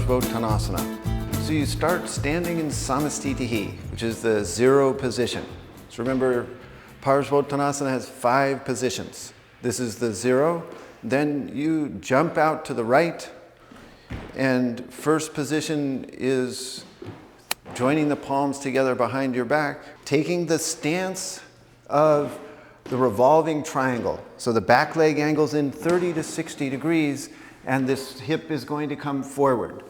Parshvottanasana. So you start standing in samastitihi, which is the zero position. So remember, Parshvottanasana has 5 positions. This is the zero. Then you jump out to the right, and first position is joining the palms together behind your back, taking the stance of the revolving triangle. So the back leg angles in 30 to 60 degrees, and this hip is going to come forward.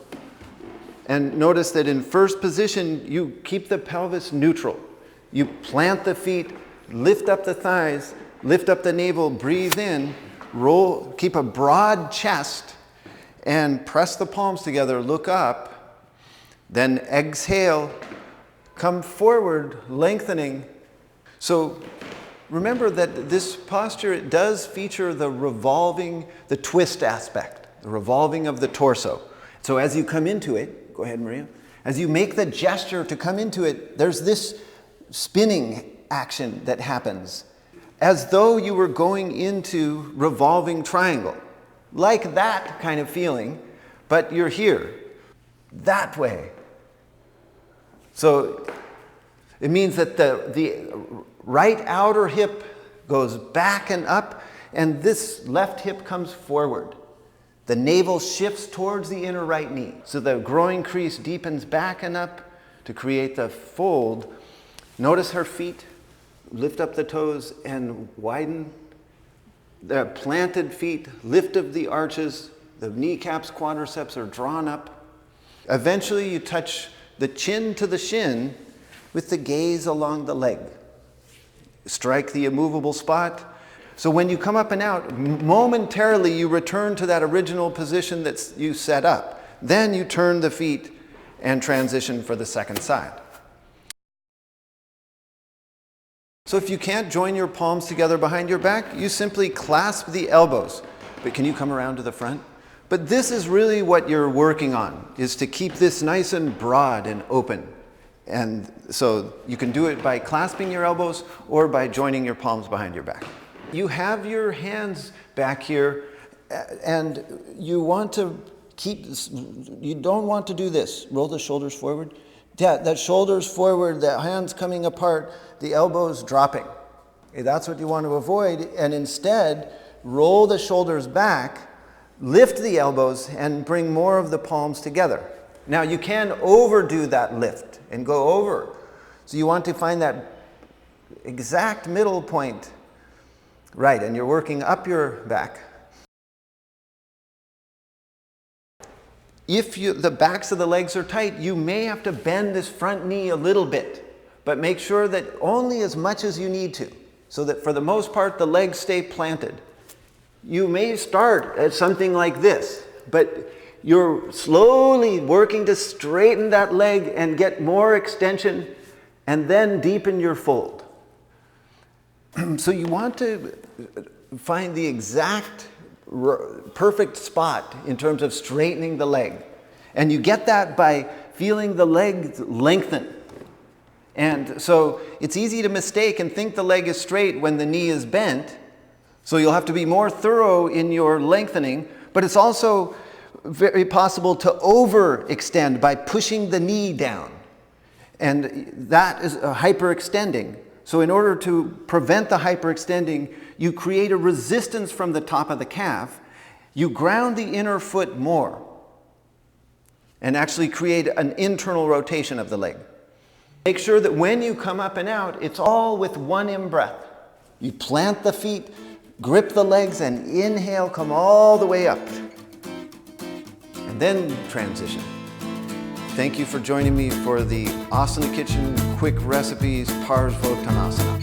And notice that in first position, you keep the pelvis neutral. You plant the feet, lift up the thighs, lift up the navel, breathe in, roll, keep a broad chest, and press the palms together, look up, then exhale, come forward, lengthening. So remember that this posture, it does feature the revolving, the twist aspect, the revolving of the torso. So as you come into it, go ahead, Maria. As you make the gesture to come into it, there's this spinning action that happens, as though you were going into revolving triangle. Like that kind of feeling, but you're here, that way. So it means that the right outer hip goes back and up, and this left hip comes forward. The navel shifts towards the inner right knee. So the groin crease deepens back and up to create the fold. Notice her feet. Lift up the toes and widen. The planted feet, lift of the arches. The kneecaps, quadriceps are drawn up. Eventually you touch the chin to the shin with the gaze along the leg. Strike the immovable spot. So when you come up and out, momentarily you return to that original position that you set up. Then you turn the feet and transition for the second side. So if you can't join your palms together behind your back, you simply clasp the elbows. But can you come around to the front? But this is really what you're working on, is to keep this nice and broad and open. And so you can do it by clasping your elbows or by joining your palms behind your back. You have your hands back here, and you want to keep this, you don't want to do this. Roll the shoulders forward. Yeah, that shoulders forward, the hands coming apart, the elbows dropping. Okay, that's what you want to avoid, and instead, roll the shoulders back, lift the elbows, and bring more of the palms together. Now, you can overdo that lift and go over. So you want to find that exact middle point. Right, and you're working up your back. If the backs of the legs are tight, you may have to bend this front knee a little bit, but make sure that only as much as you need to, so that for the most part, the legs stay planted. You may start at something like this, but you're slowly working to straighten that leg and get more extension, and then deepen your fold. So you want to find the exact perfect spot in terms of straightening the leg. And you get that by feeling the leg lengthen. And so it's easy to mistake and think the leg is straight when the knee is bent. So you'll have to be more thorough in your lengthening. But it's also very possible to overextend by pushing the knee down. And that is hyperextending. So in order to prevent the hyperextending, you create a resistance from the top of the calf. You ground the inner foot more and actually create an internal rotation of the leg. Make sure that when you come up and out, it's all with one in-breath. You plant the feet, grip the legs, and inhale, come all the way up. And then transition. Thank you for joining me for the Asana Kitchen Quick Recipes Parshvottanasana.